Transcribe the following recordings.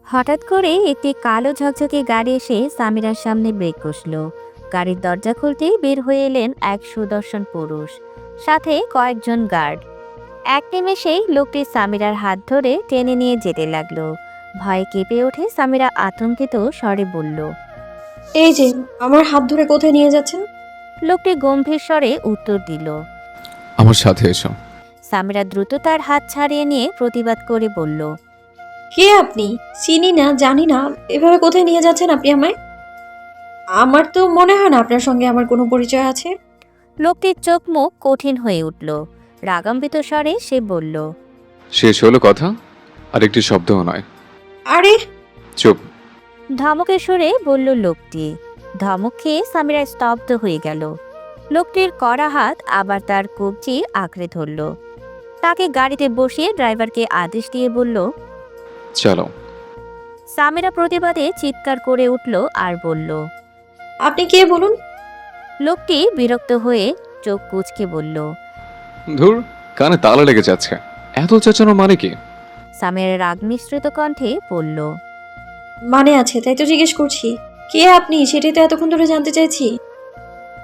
হঠাৎ করে একটি কালো ঝকঝকে গাড়ি এসে সামিরার সামনে ব্রেক কষল। গাড়ির দরজা খুলতেই বের হয়ে এলেন এক সুদর্শন পুরুষ, সাথে কয়েকজন গার্ড। এক নিমেষেই লোকটি সামিরার হাত ধরে টেনে নিয়ে যেতে লাগলো। ভয়ে কেঁপে ওঠে সামিরা, আতঙ্কিত স্বরে বলল। এই যে, আমার হাত ধরে কোথায় নিয়ে যাচ্ছেন? লোকটি গম্ভীর স্বরে উত্তর দিল। আমার সাথে এসো। সামিরা দ্রুত তার হাত ছাড়িয়ে নিয়ে প্রতিবাদ করে বলল। কে আপনি? চিনি না, জানি না, এভাবে কোথায় নিয়ে যাচ্ছেন আপনি আমায়? আমার তো মনে হয় না আপনার সঙ্গে আমার কোনো পরিচয় আছে। লোকটির চোখ মুখ কঠিন হয়ে উঠল। রাগান্বিত স্বরে সে বলল। শেষ হলো কথা? আর একটি শব্দও নয়। আরে, চুপ। ধমকের সুরে বলল লোকটি। ধমক খেয়ে সামিরা স্তব্ধ হয়ে গেল। লোকটির কড়া হাত আবার তার কবজি আঁকড়ে ধরল। তাকে গাড়িতে বসিয়ে ড্রাইভারকে আদেশ দিয়ে বলল। চলো। সামিরা প্রতিবাদে চিৎকার করে উঠল আর বলল। আপনি কে বলুন? লোকটি বিরক্ত হয়ে চোখ কুঁচকে বলল। ধুর, কানে তালা লেগে যাচ্ছে। এত চেঁচানো মানে কি? সামিরা রাগ মিশ্রিত কণ্ঠে বলল। মানে আছে, তাই তো জিজ্ঞেস করছি। কে আপনি সেটাই তো এতক্ষণ ধরে জানতে চাইছি।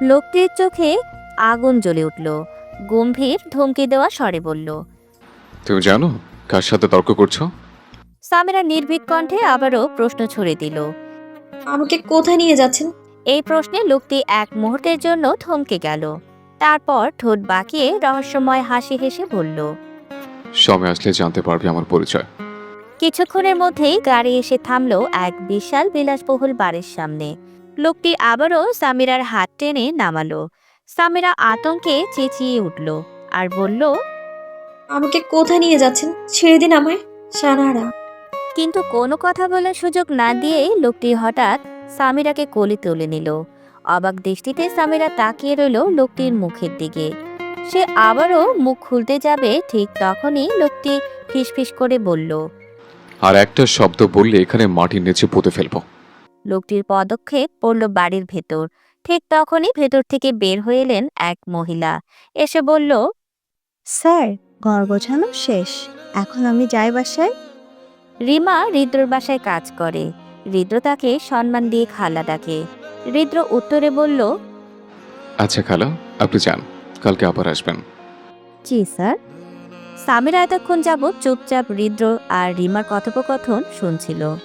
লোকটির চোখে আগুন জ্বলে উঠল। গম্ভীর ধমকি দেওয়া স্বরে বলল। তুমি জানো কার সাথে তর্ক করছো? সামিরা নির্ভীক কণ্ঠে আবারও প্রশ্ন ছুড়ে দিল। আমাকে কোথায় নিয়ে যাচ্ছেন? এই প্রশ্নে লোকটি এক মুহূর্তের জন্য থমকে গেল। তারপর ঠোঁট বাঁকিয়ে রহস্যময় হাসি হেসে বলল। সময় আসলে জানতে পারবে আমার পরিচয়। কিছুক্ষণের মধ্যেই গাড়ি এসে থামলো এক বিশাল বিলাসবহুল বাড়ির সামনে। লোকটি আবারও সামিরার হাত টেনে নামালো। সামিরা আতঙ্কে চেঁচিয়ে উঠল আর বলল। আমাকে কোথায় নিয়ে যাচ্ছেন? ছেড়ে দিন আমায়, সানারা। কিন্তু কোনো কথা বলার সুযোগ না দিয়েই লোকটি হঠাৎ সামিরাকে কোলে তুলে নিল। অবাক দৃষ্টিতে সামিরা তাকিয়ে রইল লোকটির মুখের দিকে। সে আবারও মুখ খুলতে যাবে, ঠিক তখনই লোকটি ফিসফিস করে বলল। আর একটা শব্দ বললে এখানে মাটির নিচে পুঁতে ফেলবো। লোকটির পদক্ষেপ পড়ল বাড়ির ভেতর। ঠিক তখনই ভেতর থেকে বের হয়ে এলেন এক মহিলা। এসে বলল। স্যার, ঘর গোছানো শেষ, এখন আমি যাই বাসায়। রিমা হৃদ্রর বাসায় কাজ করে। হৃদ্র তাকে সম্মান দিয়ে খালা ডাকে। হৃদ্র উত্তরে বলল। আচ্ছা খালা, আপনি যান, কালকে আবার আসবেন। জি স্যার। সামিরা এতক্ষণ যাবৎ চুপচাপ হৃদ্র আর রিমার কথোপকথন শুনছিল।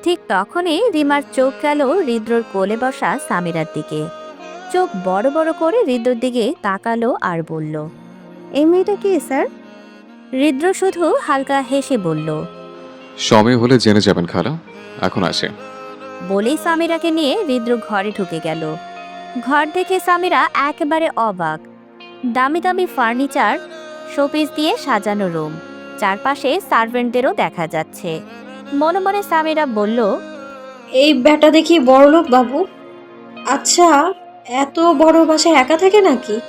ঠিক তখনই রিমার চোখ গেল হৃদ্রর কোলে বসা সামিরার দিকে। চোখ বড় বড় করে হৃদ্রর দিকে তাকালো আর বলল। এই মেয়েটা কি স্যার? হৃদ্র শুধু হালকা হেসে বলল। সময় হলে জেনে যাবেন খালা, এখন আসে। বলেই সামিরাকে নিয়ে হৃদ্র ঘরে ঢুকে গেল। ঘর দেখে সামিরা একেবারে অবাক। দামি দামি ফার্নিচার, শোপিস দিয়ে সাজানো রুম, চারপাশে সার্ভেন্টদেরও দেখা যাচ্ছে। মনে মনে সামিরা বলল। এই ব্যাটা দেখি বড়লোক বাবু। আচ্ছা, এত বড় বাসায় একা থাকে নাকি?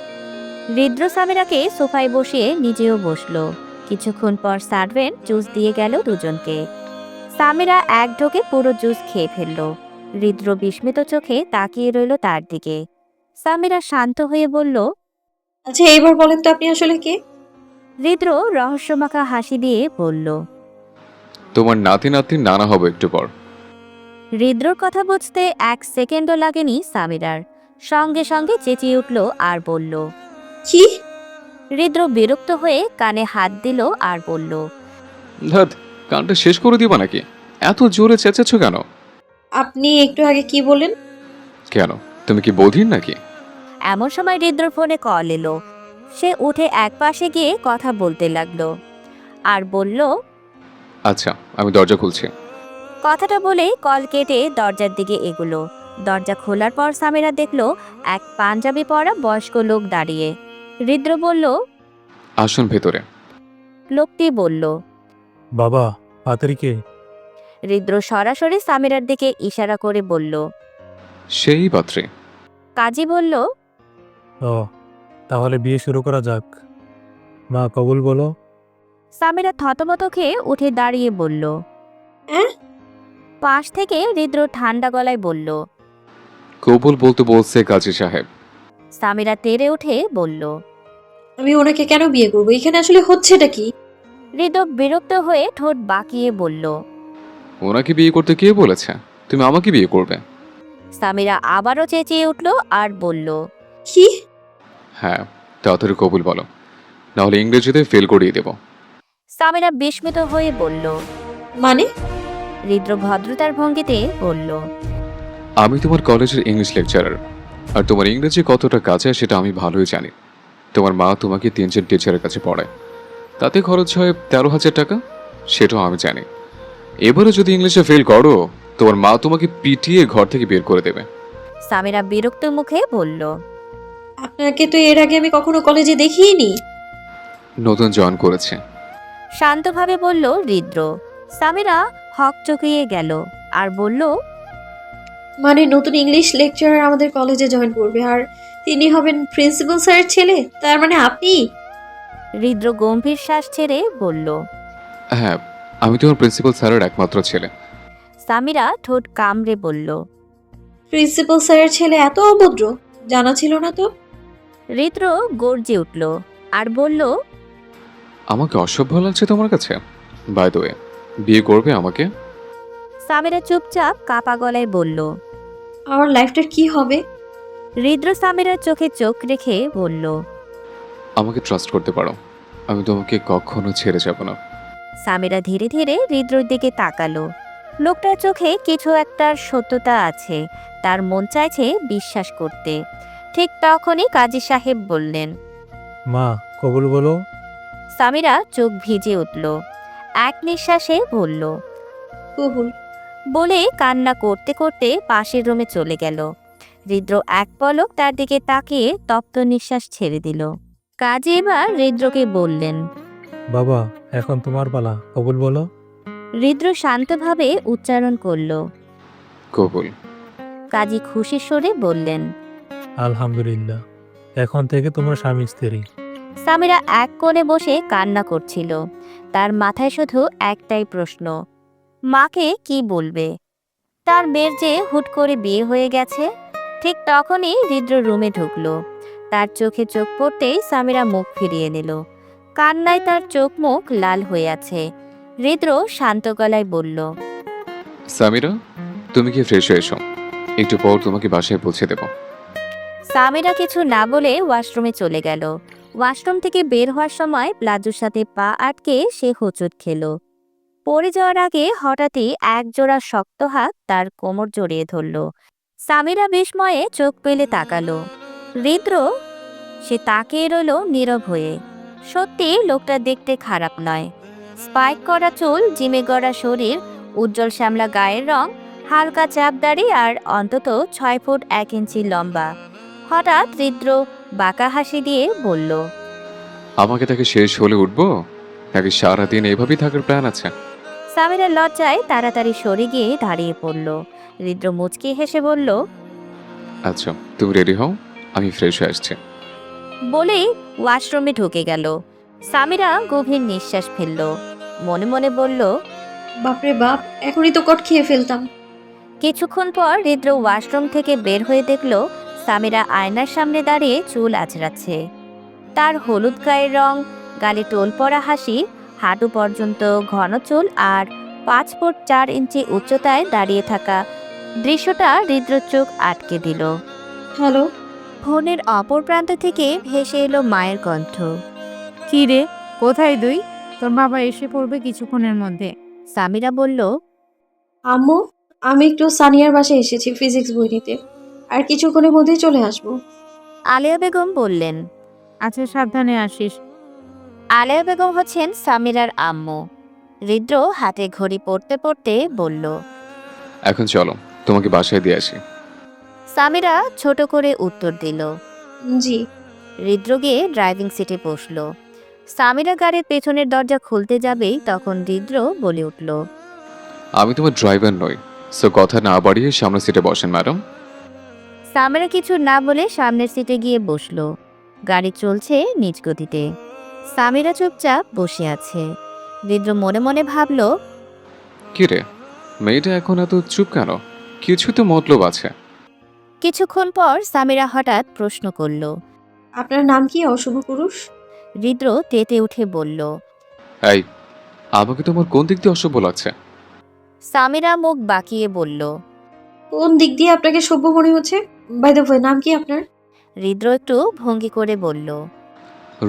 হৃদ্র সামিরাকে সোফায় বসিয়ে নিজেও বসলো। কিছুক্ষণ পর সার্ভেন্ট জুস দিয়ে গেল দুজনকে। সামিরা এক ঢোকে পুরো জুস খেয়ে ফেলল। হৃদ্র বিস্মিত চোখে তাকিয়ে রইল তার দিকে। সামিরা শান্ত হয়ে বলল। আচ্ছা, এইবার বলেন তো আপনি আসলে কে? হৃদ্র রহস্যমাখা হাসি দিয়ে বলল। তোমার নাতি নাতনির নানা হবে একটু পর। হৃদ্রর কথা বুঝতে এক সেকেন্ডও লাগেনি সামিরার। সঙ্গে সঙ্গে চেঁচিয়ে উঠল আর বলল। কি? হৃদ্র বিরক্ত হয়ে কানে হাত দিল আর বলল। ধ্যাৎ, কানটা শেষ করে দিবা নাকি? এত জোরে চেঁচাচ্ছ কেন? আপনি একটু আগে কি বললেন? কেন, তুমি কি বধির নাকি? এমন সময় হৃদ্রর ফোনে কল এলো। সে উঠে এক পাশে গিয়ে কথা বলতে লাগলো আর বলল। আচ্ছা, আমি দরজা খুলছি। কথাটা বলেই কল কেটে দরজার দিকে এগুলো। দরজা খোলার পর সামিরা দেখল এক পাঞ্জাবি পরা বয়স্ক লোক দাঁড়িয়ে। হৃদ্র বলল। আসুন ভেতরে। লোকটি বলল। বাবা, পাত্রীকে? হৃদ্র সরাসরি সামিরার দিকে ইশারা করে বলল। সেই পাত্রে। কাজী বলল। ও, তাহলে বিয়ে শুরু করা যাক। মা কবুল বলো। সামিরা থতমত খেয়ে উঠে দাঁড়িয়ে বলল। অ্যাঁ? পাশ থেকে হৃদ্র ঠান্ডা গলায় বলল। কবুল বলতে বলছে কাজী সাহেব। সামিরা তেড়ে উঠে বলল। আমি ওনাকে কেন বিয়ে করবো? এখানে আসলে হচ্ছেটা কি? হৃদয় বিরক্ত হয়ে ঠোঁট বাঁকিয়ে বলল। ওনাকে বিয়ে করতে কে বলেছে? তুমি আমাকে বিয়ে করবে? সামিরা আবারও চেঁচিয়ে উঠল আর বলল। কি? হ্যাঁ, তাড়াতাড়ি কবুল বলো, নাহলে ইংরেজিতে ফেল করিয়ে দেব। সামিরা বিস্মিত হয়ে বলল। মানে? হৃদয় ভদ্রতার ভঙ্গিতে বলল। আমি তোমার কলেজের ইংলিশ লেকচারার, আর তোমার ইংরেজি কতটা কাছে সেটা আমি ভালোই জানি। তোমার মা তোমাকে 3জন টিচারের কাছে পড়ায়, তাতে খরচ হয় 13,000 টাকা, সেটাও আমি জানি। এবারে যদি ইংলিশে ফেল করো, তোমার মা তোমাকে পিটিয়ে ঘর থেকে বের করে দেবে। সামিরা বিরক্ত মুখে বলল। আপনাকে তো এর আগে আমি কখনো কলেজে দেখিনি। নতুন জয়েন করেছে। শান্তভাবে বলল হৃদয়। সামিরা হক চকিয়ে গেল আর বলল। মানে নতুন ইংলিশ লেকচারার আমাদের কলেজে জয়েন করবে, আর তিনি হবেন প্রিন্সিপাল স্যারের ছেলে? তার মানে আপনি? হৃদয় গম্ভীর শ্বাস ছেড়ে বলল। হ্যাঁ, আমি তোমার প্রিন্সিপাল স্যারের একমাত্র ছেলে। সামিরা ঠোঁট কামড়ে বলল। প্রিন্সিপাল স্যারের ছেলে এত অভদ্র? জানা ছিল না তো। হৃদয় গর্জে উঠল আর বলল। আমাকে অসভ্য লাগছে তোমার কাছে? বাই দ্য ওয়ে, বিয়ে করবে আমাকে? সামিরা চুপচাপ কাপা গলায় বলল। আমার লাইফটার কি হবে? হৃদয় সামিরার চোখে চোখ রেখে বলল। আমাকে ট্রাস্ট করতে পারো, আমি তোমাকে কখনো ছেড়ে যাব না। সামিরা ধীরে ধীরে হৃদয়ের দিকে তাকালো। লোকটার চোখে কিছু একটার সত্যতা আছে, তার মন চাইছে বিশ্বাস করতে। ঠিক তখনই কাজী সাহেব বললেন। মা, কবুল বলো। সামিরা চোখ ভিজে উঠল, এক নিঃশ্বাসে বলল। কবুল। বলে কান্না করতে করতে পাশের রুমে চলে গেল। হৃদয় এক পলক তার দিকে তাকিয়ে তপ্ত নিঃশ্বাস ছেড়ে দিল। কাজী এবার হৃদয়কে বললেন। বাবা, এখন তোমার পালা, কবুল বলো। হৃদয় শান্তভাবে উচ্চারণ করল। কবুল। কাজী খুশির স্বরে বললেন। আলহামদুলিল্লাহ, এখন থেকে তোমরা স্বামী স্ত্রী। সামিরা এক কোণে বসে কান্না করছিল। তার মাথায় শুধু একটাই প্রশ্ন, মাকে কি বলবে? তার মেয়ের যে হুট করে বিয়ে হয়ে গেছে। ঠিক তখনই হৃদয় রুমে ঢুকলো। তার চোখে চোখ পড়তেই সামিরা মুখ ফিরিয়ে নিল। কান্নায় তার চোখ মুখ লাল হয়ে আছে। হৃদয় শান্ত গলায় বলল। সামিরা, তুমি কি ফ্রেশ হয়ে এসো, একটু পর তোমাকে বাসায় পৌঁছে দেব। সামিরা কিছু না বলে ওয়াশরুমে চলে গেল। ওয়াশরুম থেকে বের হওয়ার সময় প্লাজোর সাথে পা আটকে সে হোঁচট খেল। পড়ে যাওয়ার আগে হঠাৎই একজোড়া শক্ত হাত তার কোমর জড়িয়ে ধরল। সামিরা বিস্ময়ে চোখ পেলে তাকালো। হৃদয়, সে তাকিয়ে রইল নীরব হয়ে। সত্যি লোকটা দেখতে খারাপ নয়। স্পাইক করা চুল, জিমে গড়া শরীর, উজ্জ্বল শ্যামলা গায়ের রং, হালকা চাপদাড়ি আর অন্তত 6 ফুট 1 ইঞ্চি লম্বা। হঠাৎ হৃদয় বাঁকা হাসি দিয়ে বলল। আমাকে তাকে শেষ হলে উঠবো, নাকি সারাদিন এভাবেই থাকার প্ল্যান আছে? সামিরা লজ্জায় তাড়াতাড়ি সরে গিয়ে দাঁড়িয়ে পড়ল। হৃদয় মুচকি হেসে বলল। আচ্ছা, তুমি রেডি হও, আমি ফ্রেশ হয়ে আসছি। বলেই ওয়াশরুমে ঢুকে গেল। সামিরা গভীর নিঃশ্বাস ফেলল, মনে মনে বলল। বাপরে বাপ, এখনই তো কট খেয়ে ফেলতাম। কিছুক্ষণ পর হৃদয় ওয়াশরুম থেকে বের হয়ে দেখল সামিরা আয়নার সামনে দাঁড়িয়ে চুল আঁচড়াচ্ছে। তার হলুদ গায়ের রং, গালে টোল পড়া হাসি, হাঁটু পর্যন্ত ঘন চুল আর 5 ফুট 4 ইঞ্চি উচ্চতায় দাঁড়িয়ে থাকা দৃশ্যটা হৃদয় চোখ আটকে দিল। হ্যালো। ফোনের অপর প্রান্ত থেকে ভেসে এলো মায়ের কণ্ঠ। কি রে, কোথায় তুই? তোর বাবা এসে পড়বে কিছুক্ষণের মধ্যে। সামিরা বলল। আম্মু, আমি একটু সানিয়ার বাসায় এসেছি ফিজিক্স বই নিতে, আর কিছুক্ষণের মধ্যেই চলে আসবো। আলেয়া বেগম বললেন। আচ্ছা, সাবধানে আসিস। আলেয়া বেগম হচ্ছেন সামিরার আম্মু। হৃদয় হাতে ঘড়ি পড়তে পড়তে বলল। এখন চলো, তোমাকে বাসায় দিয়ে আসি। সামিরা ছোট করে উত্তর দিল। জি। হৃদয় গিয়ে ড্রাইভিং সিটে বসল। সামিরা গাড়ির পেছনের দরজা খুলতে যাবেই তখন হৃদয় বলে উঠল। আমি তোমার ড্রাইভার নই, সো কথা না বাড়িয়ে সামনের সিটে বসেন ম্যাডাম। সামিরা কিছু না বলে সামনের সিটে গিয়ে বসল। গাড়ি চলছে নিজ গতিতে। সামিরা চুপচাপ বসে আছে। হৃদয় মনে মনে ভাবল। কি রে, মেয়েটা এখন এত চুপ কেন? কিছু তো মতলব আছে। কিছুক্ষণ পর সামিরা হঠাৎ প্রশ্ন করল। আপনার নাম কি, অশুভ পুরুষ? হৃদ্র তেতে উঠে বলল। এই, আমাকে তোমার কোন দিক দিয়ে অসভ্য লাগছে? সামিরা মুখ বাঁকিয়ে বলল। কোন দিক দিয়ে আপনাকে সভ্য মনে হচ্ছে? বাই দ্য ওয়ে, নাম কি আপনার? হৃদ্র একটু ভঙ্গি করে বলল।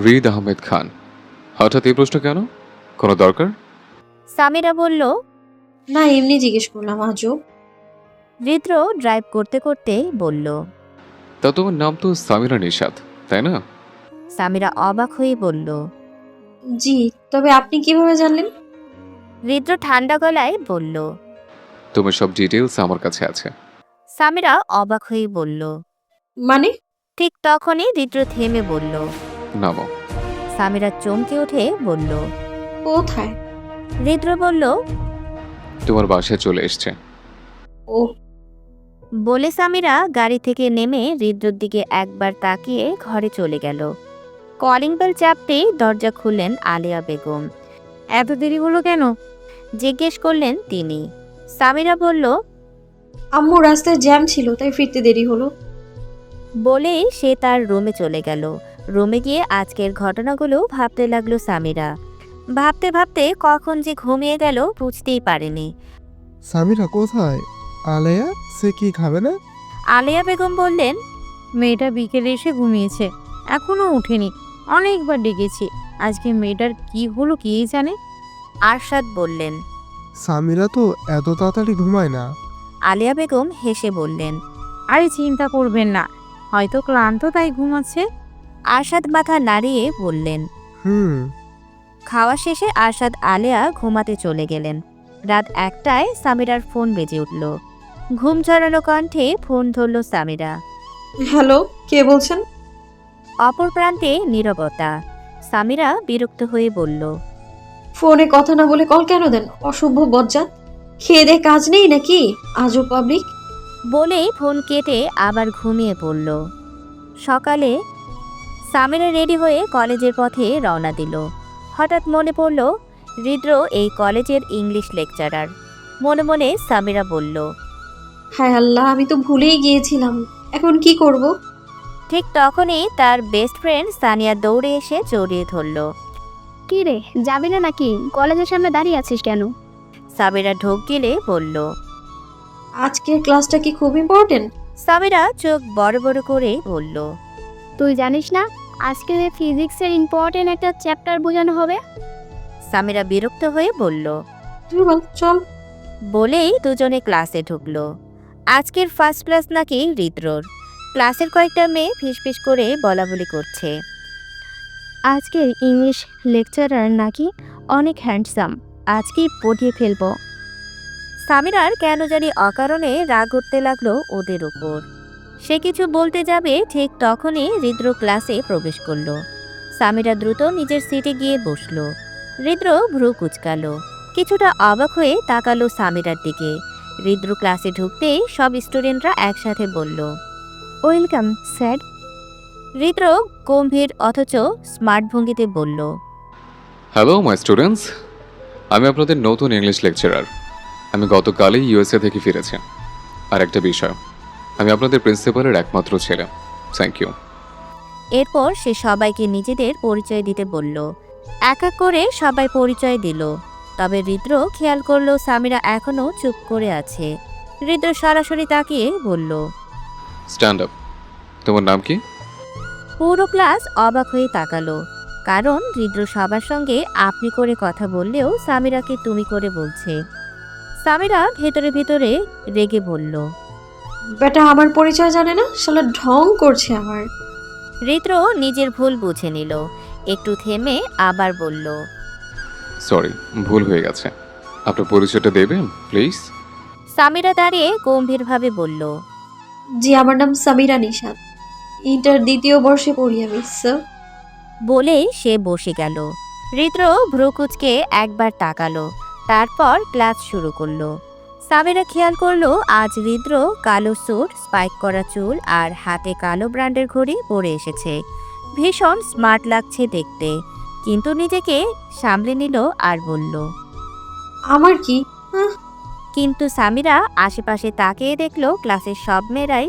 রিদ আহমেদ খান। হঠাৎ এই প্রশ্ন কেন? কোনো দরকার? সামিরা বলল। না, এমনি জিজ্ঞেস করলাম, আজব। হৃদ্র ড্রাইভ করতে করতে বলল। তা তোমার নাম তো সামিরা নিশাত, তাই না? সামিরা অবাক হয়ে বলল। জি, তবে আপনি কিভাবে জানলেন? হৃদ্র ঠান্ডা গলায় বলল। তোমার সব ডিটেলস আমার কাছে আছে। সামিরা অবাক হয়ে বলল। মানে? ঠিক তখনই হৃদ্র থেমে বলল। নামো। সামিরা চমকে উঠে বলল। কোথায়? হৃদ্র বলল। তোমার বাসায় চলে এসছে। ও, বলে সামিরা গাড়ি থেকে নেমে হৃদ্রর দিকে একবার তাকিয়ে ঘরে চলে গেল। কলিং বেল চাপতেই দরজা খুললেন আলিয়া বেগম। এত দেরি হলো কেন? জিজ্ঞেস করলেন তিনি। সামিরা বলল। আম্মু রাস্তায় জ্যাম ছিল, তাই ফিরতে দেরি হলো। বলেই সে তার রুমে চলে গেল। রুমে গিয়ে আজকের ঘটনাগুলো ভাবতে লাগলো সামিরা। ভাবতে ভাবতে কখন যে ঘুমিয়ে গেল বুঝতেই পারেনি। সামিরা কোথায়? আলেয়া, সে কি খাবে না? আলিয়া বেগম বললেন। মেয়েটা বিকেলে এসে ঘুমিয়েছে, এখনো ওঠেনি। অনেকবার ডেকেছি, আজকে মেয়েটার কি হলো কে জানে। আরশাদ বললেন। সামিরা তো এত তাড়াতাড়ি ঘুমায় না। আলিয়া বেগম হেসে বললেন। আরে চিন্তা করবেন না, হয়তো ক্লান্ত তাই ঘুমাচ্ছে। আরশাদ মাথা নাড়িয়ে বললেন। হুম। খাওয়া শেষে আরশাদ আলেয়া ঘুমাতে চলে গেলেন। রাত 1টায় সামিরার ফোন বেজে উঠল। ঘুম ঝরানো কণ্ঠে ফোন ধরল সামিরা। হ্যালো, কে বলছেন? অপর প্রান্তে নীরবতা। সামিরা বিরক্ত হয়ে বলল। ফোনে কথা না বলে কল কেন দেন? অসভ্য বজ্জাত। খেয়ে দে কাজ নেই নাকি? আজব পাবলিক। বলেই ফোন কেটে আবার ঘুমিয়ে পড়ল। সকালে সামিরা রেডি হয়ে কলেজের পথে রওনা দিল। হঠাৎ মনে পড়ল হৃদ্র এই কলেজের ইংলিশ লেকচারার। মনে মনে সামিরা বলল। হায় আল্লাহ, আমি তো ভুলেই গিয়েছিলাম। এখন কি করব? ঠিক তখনই তার বেস্ট ফ্রেন্ড সানিয়া দৌড়ে এসে জড়িয়ে ধরল। কি রে, যাবি না নাকি? কলেজের সামনে দাঁড়িয়ে আছিস কেন? সামিরা ঢোক গিলে বলল। আজকের ক্লাসটা কি খুব ইম্পর্টেন্ট? সামিরা চোখ বড় বড় করে বলল। তুই জানিস না আজকে ফিজিক্সের ইম্পর্টেন্ট একটা চ্যাপ্টার বোঝানো হবে? সামিরা বিরক্ত হয়ে বলল। দুর্বল, চল। বলেই দুজনে ক্লাসে ঢুকলো। আজকের ফার্স্ট ক্লাস নাকি হৃদ্রর। ক্লাসের কয়েকটা মেয়ে ফিসফিস করে বলাবলি করছে। আজকের ইংলিশ লেকচারার নাকি অনেক হ্যান্ডসাম, আজকেই পটিয়ে ফেলবো। সামিরার কেন জানি অকারণে রাগ উঠতে লাগলো ওদের উপর। সে কিছু বলতে যাবে ঠিক তখনই হৃদ্র ক্লাসে প্রবেশ করলো। সামিরা দ্রুত নিজের সিটে গিয়ে বসলো। হৃদ্র ভ্রু কুচকালো, কিছুটা অবাক হয়ে তাকালো সামিরার দিকে। হৃদ্র ক্লাসে ঢুকতেই সব স্টুডেন্টরা একসাথে বলল, ওয়েলকাম স্যার। হৃদ্র গম্ভীর অথচ স্মার্ট ভঙ্গিতে বলল, হ্যালো মাই স্টুডেন্টস, আমি আপনাদের নতুন ইংলিশ লেকচারার। আমি গতকালই ইউএসএ থেকে ফিরেছি। আর একটা বিষয়, আমি আপনাদের প্রিন্সিপালের একমাত্র ছেলে। Thank you. এরপর সে সবাইকে নিজেদের পরিচয় দিতে বলল। এক এক করে সবাই পরিচয় দিল। তবে হৃদ্র খেয়াল করলো সামিরা এখনো চুপ করে আছে। হৃদ্র সরাসরি তাকিয়ে বলল, স্ট্যান্ড আপ। তোমার নাম কি? পুরো ক্লাস অবাক হয়ে তাকালো, কারণ হৃদ্র সবার সঙ্গে আপনি করে কথা বললেও সামিরাকে তুমি করে বলছে। সামিরা ভেতরে ভেতরে রেগে বলল। বেটা আমার পরিচয় জানে না, শালা ঢং করছে আমার। হৃদ্র নিজের ভুল বুঝে নিল। একটু থেমে আবার বলল, সরি, ভুল হয়ে গেছে। আপনার পরিচয়টা দেবেন প্লিজ? সামিরা দাঁড়িয়ে গম্ভীরভাবে বলল, জি, আমার নাম সামিরা নিশাত, ইন্টার 2য় বর্ষে পড়ি আমি, স্যার। বলেই সে বসে গেল। হৃদ্র ভ্রুকুচকে একবার তাকালো, তারপর ক্লাস শুরু করলো। সামিরা খেয়াল করলো আজ হৃদ্র কালো স্যুট, স্পাইক করা চুল আর হাতে কালো ব্র্যান্ডের ঘড়ি পরে এসেছে। ভীষণ স্মার্ট লাগছে দেখতে, কিন্তু নিজেকে সামলে নিল আর বলল, আমার কি? কিন্তু সামিরা আশেপাশে তাকিয়ে দেখলো ক্লাসের সব মেয়েরাই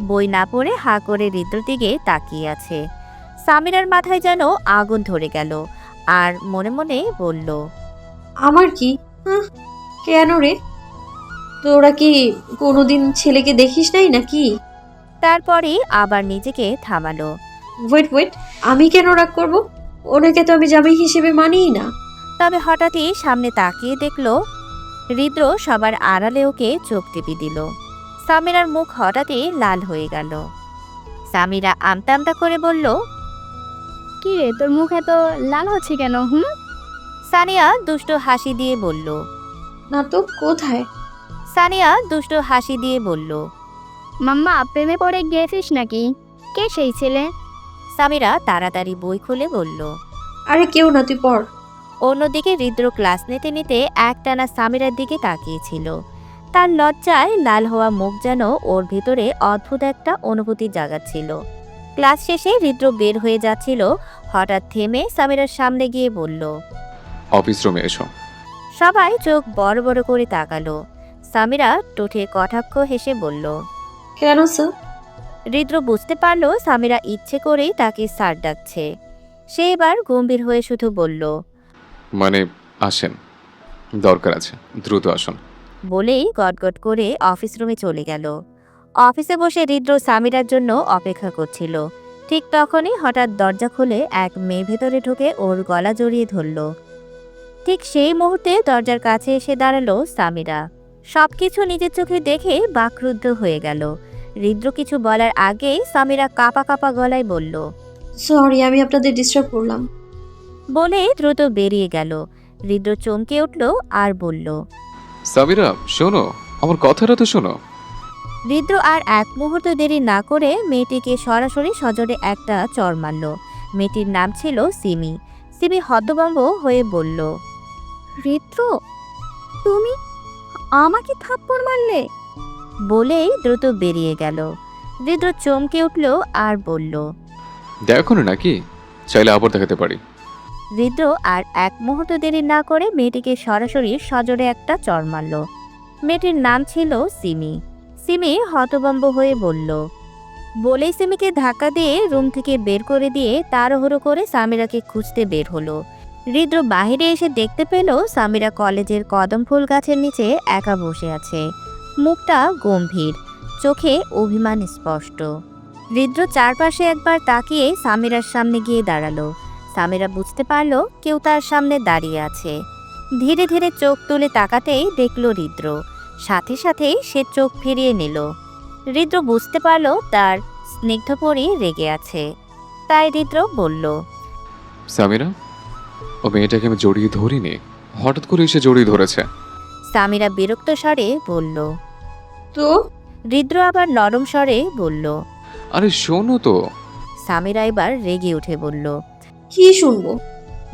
বই না পড়ে হাঁ করে হৃদ্র দিকে তাকিয়ে আছে। সামিরার মাথায় যেন আগুন ধরে গেল আর মনে মনে বলল, আমার কি? কেন রে? তোরা কি কোনোদিন ছেলেকে দেখিস নাই নাকি? তারপরে আবার নিজেকে থামালো। ওয়েট, আমি কেন রাগ করব? ওনাকে তো আমি জামাই হিসেবে মানিই না। তবে হঠাৎই সামনে তাকিয়ে দেখলো হৃদ্র সবার আড়ালে ওকে চোখ টিপে দিল। সামিরার মুখ হঠাৎই লাল হয়ে গেল। সামিরা আমতা আমতা করে বলল, কি রে, তোর মুখ এত লাল হচ্ছে কেন? সানিয়া দুষ্ট হাসি দিয়ে বলল। না তো, কোথায়? সানিয়া দুষ্ট হাসি দিয়ে বলল। মাম্মা, প্রেমে পড়ে গেছিস নাকি? কে সেই ছেলে? সামিরা তাড়াতাড়ি বই খুলে বলল। আরে কেউ না, তুই পড়। অন্যদিকে হৃদ্র ক্লাস নিতে নিতে একটানা সামিরার দিকে তাকিয়েছিল। তার লজ্জায় লাল হওয়া মুখ যেন ওর ভিতরে অদ্ভুত একটা অনুভূতি জাগাচ্ছিল। ক্লাস শেষে হৃদ্র বের হয়ে যাচ্ছিল, হঠাৎ থেমে সামিরার সামনে গিয়ে বলল। অফিস রুমে এসো। সবাই চোখ বড় বড় করে তাকালো। সামিরা ঠোঁটে কটাক্ষ হেসে বলল। কেন স্যার? হৃদ্র বুঝতে পারল সামিরা ইচ্ছে করেই তাকে স্যার ডাকছে। সে এবার গম্ভীর হয়ে শুধু বলল, মানে আসেন, দরকার আছে, দ্রুত আসুন। বলেই গটগট করে অফিস রুমে চলে গেল। অফিসে বসে হৃদ্র সামিরার জন্য অপেক্ষা করছিল। ঠিক তখনই হঠাৎ দরজা খুলে এক মেয়ে ভেতরে ঢুকে ওর গলা জড়িয়ে ধরল। ঠিক সেই মুহূর্তে দরজার কাছে এসে দাঁড়ালো সামিরা। সবকিছু নিজের চোখে দেখে বাকরুদ্ধ হয়ে গেল। হৃদ্র কিছু বলার আগেই সামিরা কাঁপা কাঁপা গলায় বলল। সরি, আমি আপনাদের ডিস্টার্ব করলাম। বলে দ্রুত বেরিয়ে গেল। হৃদ্র চমকে উঠল আর বলল। সামিরা শোনো, আমার কথাটা তো শোনো। হৃদ্র আর এক মুহূর্ত দেরি না করে মেয়েটিকে সরাসরি সজোরে একটা চড় মারল। মেয়েটির নাম ছিল সিমি। সিমি হতভম্ব হয়ে বলল। হৃদ্র, তুমি আমাকে থাপ্পড় মারলে? বলেই দ্রুত বেরিয়ে গেল। হৃদ্র চমকে উঠল আর বলল। দেখো না নাকি, চাইলে আবার দেখাতে পারি। হৃদ্র আর এক মুহূর্ত দেরি না করে মেয়েটিকে সরাসরি সজোরে একটা চড় মারল। মেয়েটির নাম ছিল সিমি। সিমি হতভম্ব হয়ে বলল। বলেই সিমিকে ধাক্কা দিয়ে রুম থেকে বের করে দিয়ে তাড়াহুড়ো করে সামিরাকে খুঁজতে বের হলো। হৃদ্র বাহিরে এসে দেখতে পেল সামিরা কলেজের কদম ফুল গাছের নিচে একা বসে আছে। মুখটা গম্ভীর, চোখে অভিমান স্পষ্ট। হৃদ্র চারপাশে একবার তাকিয়ে সামিরার সামনে গিয়ে দাঁড়ালো। সামিরা বুঝতে পারল কেউ তার সামনে দাঁড়িয়ে আছে। ধীরে ধীরে চোখ তুলে তাকাতেই দেখল হৃদ্র। সাথে সাথেই সে চোখ ফিরিয়ে নিল। হৃদ্র বুঝতে পারল তার স্নিগ্ধপরি রেগে আছে। তাই হৃদ্র বলল। সামিরা, ও মেয়েটাকে আমি জড়িয়ে ধরিনি, হঠাৎ করে এসে জড়িয়ে ধরেছে। সামিরা বিরক্ত স্বরে বলল। তো হৃদ্র আবার নরম স্বরে বলল। আরে শোনো তো। সামিরা এবার রেগে উঠে বলল। কি শুনবো?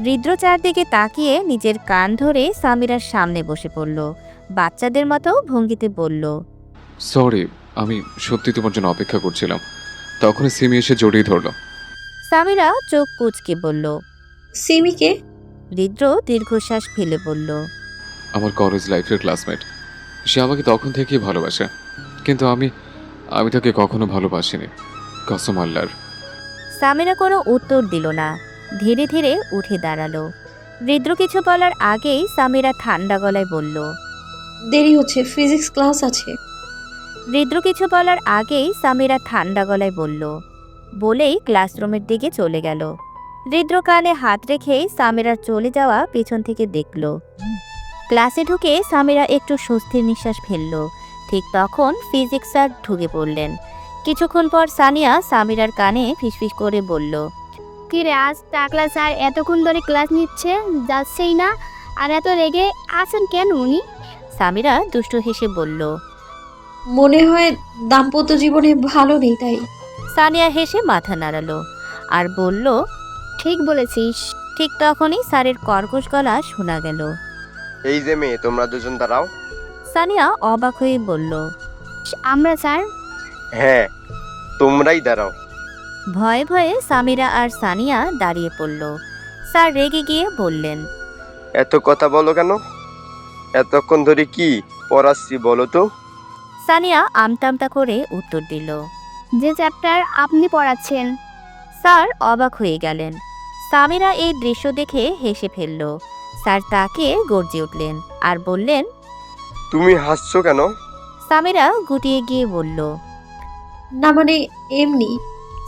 হৃদ্র চারদিকে তাকিয়ে নিজের কান ধরে সামিরার সামনে বসে পড়ল। বাচ্চাদের মতো ভঙ্গিতে বলল। সরি, আমি সত্যি তোমার জন্য অপেক্ষা করছিলাম, তখনই সিমি এসে জড়িয়ে ধরলো। সামিরা চোখ কুঁচকে বলল। সিমিকে? হৃদ্র দীর্ঘশ্বাস ফেলে বলল। আমার কলেজ লাইফের ক্লাসমেট। সে আমাকে তখন থেকেই ভালোবাসে, কিন্তু আমি তাকে কখনো ভালোবাসিনি, কসম আল্লাহর। সামিরা কোনো উত্তর দিল না। ধীরে ধীরে উঠে দাঁড়ালো। হৃদ্র কিছু বলার আগেই সামিরা ঠান্ডা গলায় বলল। দেরি হচ্ছে, ফিজিক্স ক্লাস আছে। হৃদ্র কিছু বলার আগেই সামিরা ঠান্ডা গলায় বলল। বলেই ক্লাসরুমের দিকে চলে গেল। হৃদ্র কানে হাত রেখেই সামিরার চলে যাওয়া পেছন থেকে দেখল। ক্লাসে ঢুকে সামিরা একটু স্বস্তির নিঃশ্বাস ফেলল। ঠিক তখন ফিজিক্স স্যার ঢুকে পড়লেন। কিছুক্ষণ পর সানিয়া সামিরার কানে ফিসফিস করে বলল। কি রে, আজ টাকলা স্যার এতক্ষণ ধরে ক্লাস নিচ্ছে, যাচ্ছেই না, আর এত রেগে আছেন কেন উনি? সামিরা দুষ্ট হেসে বলল। মনে হয় দাম্পত্য জীবনে ভালো নেই, তাই। সানিয়া হেসে মাথা নাড়ালো আর বলল। ঠিক বলেছিস। ঠিক তখনই স্যারের কর্কশ গলা শোনা গেল। এই যে মেয়ে, তোমরা দুজন দাঁড়াও। সানিয়া অবাক হয়ে বলল। আমরা স্যার? হ্যাঁ, তোমরাই দাঁড়াও। ভয়ে ভয়ে সামিরা আর সানিয়া দাঁড়িয়ে পড়ল। স্যার রেগে গিয়ে বললেন। এত কথা বলো কেন? এতক্ষণ ধরে কি পড়াচ্ছি বলো তো? সানিয়া আমতা আমতা করে উত্তর দিল। যে চ্যাপ্টার আপনি পড়াচ্ছেন। স্যার অবাক হয়ে গেলেন। সামিরা এই দৃশ্য দেখে হেসে ফেলল। স্যার তাকে গর্জে উঠলেন আর বললেন, তুমি হাসছো কেন? সামিরা গুটিয়ে গিয়ে বলল। না মানে এমনি।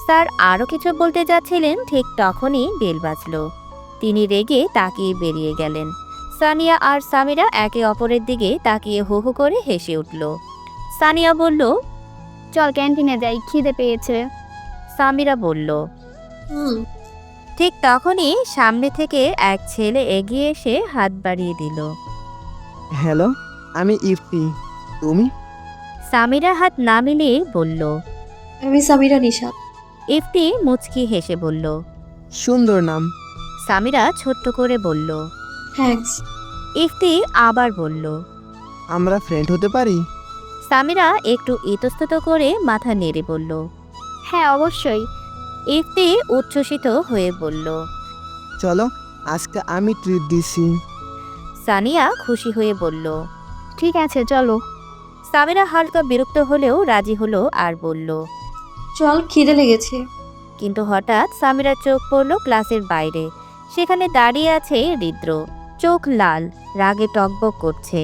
স্যার আরও কিছু বলতে যাচ্ছিলেন, ঠিক তখনই বেল বাজল। তিনি রেগে তাকিয়ে বেরিয়ে গেলেন। সানিয়া আর সামিরা একে অপরের দিকে তাকিয়ে হু হু করে হেসে উঠল। সানিয়া বলল, চল ক্যান্টিনে যাই, খিদে পেয়েছে। সামিরা বলল। হুম। ঠিক তখনই সামনে থেকে এক ছেলে এগিয়ে এসে হাত বাড়িয়ে দিল। হ্যালো, আমি ইফতি। তুমি? সামিরা হাত না মিলিয়ে বলল। আমি সামিরা নিশাত। ইফতি মুচকি হেসে বলল। সুন্দর নাম। সামিরা ছোট্ট করে বলল। থ্যাঙ্কস। ইফতি আবার বলল। আমরা ফ্রেন্ড হতে পারি? সামিরা একটু ইতস্তত করে মাথা নেড়ে বলল। হ্যাঁ অবশ্যই। ইফতি উচ্ছ্বসিত হয়ে বলল। চলো, আজকে আমি ট্রিট দিচ্ছি। সানিয়া খুশি হয়ে বলল। ঠিক আছে চলো। সামিরা হালকা বিরক্ত হলেও রাজি হলো আর বলল। চল, খিদে লেগেছে। কিন্তু হঠাৎ সামিরার চোখ পড়ল ক্লাসের বাইরে। সেখানে দাঁড়িয়ে আছে হৃদ্র, চোখ লাল, রাগে টকবক করছে।